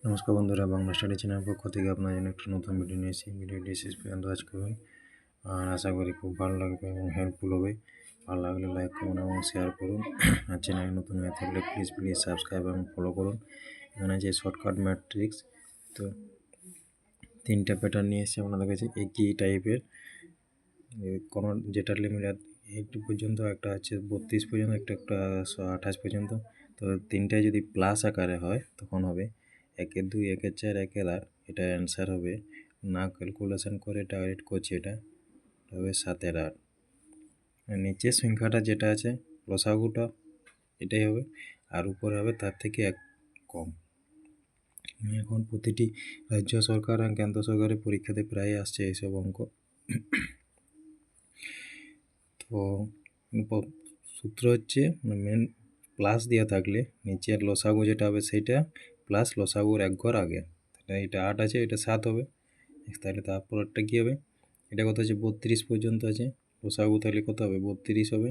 নমস্কার বন্ধুরা, বাংলা স্টাডি চ্যানেলের পক্ষ থেকে আপনার জন্য একটা নতুন ভিডিও নিয়ে এসেছি। ভিডিওটি শেষ পর্যন্ত ওয়াচ করবেন আর আশা করি খুব ভালো লাগবে এবং হেল্পফুল হবে। ভালো লাগলে লাইক করুন এবং শেয়ার করুন। আর চ্যানেলে নতুন হয়ে থাকলে প্লিজ সাবস্ক্রাইব এবং ফলো করুন। এখানে যে শর্টকাট ম্যাট্রিক্স, তো 3টা প্যাটার্ন নিয়ে এসেছি আপনাদের কাছে একই টাইপের। কোনো যেটার লিমিট 80 পর্যন্ত, একটা আছে 32 পর্যন্ত, একটা 28 পর্যন্ত। তো 3টাই যদি প্লাস আকারে হয় তখন হবে 1 2 1 4 1 8। এটার অ্যান্সার হবে, না ক্যালকুলেশন করে ডাইরেক্ট করছি, এটা হবে 7 8। নিচের সংখ্যাটা যেটা আছে লসাগুটা এটাই হবে, আর উপরে হবে তার থেকে 1 কম। এখন প্রতিটি রাজ্য সরকার আর কেন্দ্র সরকারের পরীক্ষাতে প্রায় আসছে এইসব অঙ্ক। তো সূত্র হচ্ছে মেন প্লাস দেওয়া থাকলে নিচের লসাগু যেটা হবে সেইটা প্লাস লসাগুর 1 ঘর আগে। তাহলে এটা 8 আছে, এটা 7 হবে। তাহলে তারপরটা কী হবে, এটা কত আছে 32 পর্যন্ত আছে, লসাগু তাহলে কত হবে 32 হবে।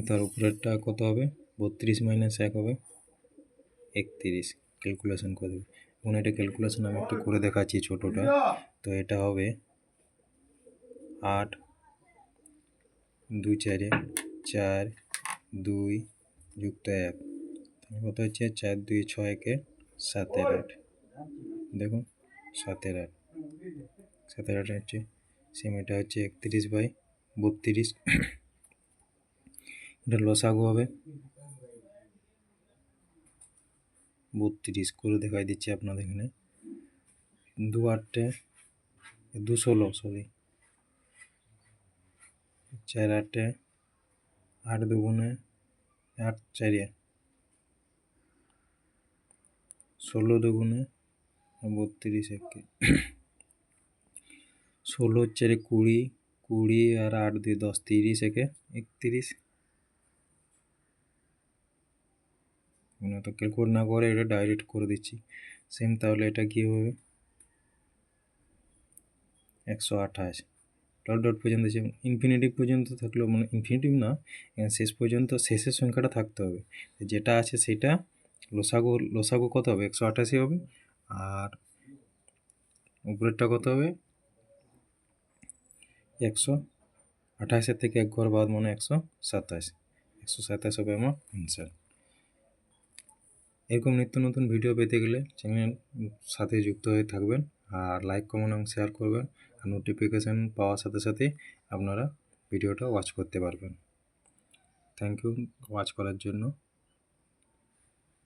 তার উপরেরটা কত হবে 32 - 1 হবে 31। ক্যালকুলেশন করে দেবে। এবং এটা ক্যালকুলেশন আমি একটু করে দেখাচ্ছি ছোটোটা। তো এটা হবে 8 2 4 4 2 যুক্ত 1, কত হচ্ছে 4 2 6 1 7 8। দেখুন 7 8 7 8 হচ্ছে সেম, এটা হচ্ছে 31/32। এটা লসাগু হবে 32 করে দেখাই দিচ্ছি আপনাদের এখানে। 2 8 2 16, সরি 4 8 8 2 8 4 16 2 32 1 16 4 20 20 আর 8 2 10 30 1 31। তো ক্যালকুলেট না করে এটা ডাইরেক্ট করে দিচ্ছি সেম। তাহলে এটা কী হবে 128 ডট ডট পর্যন্ত, যে ইনফিনিটিভ পর্যন্ত থাকলেও, মানে ইনফিনিটিভ না, শেষ পর্যন্ত শেষের সংখ্যাটা থাকতে হবে। যেটা আছে সেটা লসাগু কত হবে 188 হবে, আর উপরেরটা কত হবে 128 থেকে 1 ঘর বাদ, মানে 127 হবে আমার অ্যান্সার। এরকম নিত্য নতুন ভিডিও পেতে গেলে চ্যানেল সাথে যুক্ত হয়ে থাকবেন, আর লাইক কমেন্ট এবং শেয়ার করবেন, আর নোটিফিকেশান পাওয়ার সাথে সাথে আপনারা ভিডিওটা ওয়াচ করতে পারবেন। থ্যাংক ইউ ওয়াচ করার জন্য।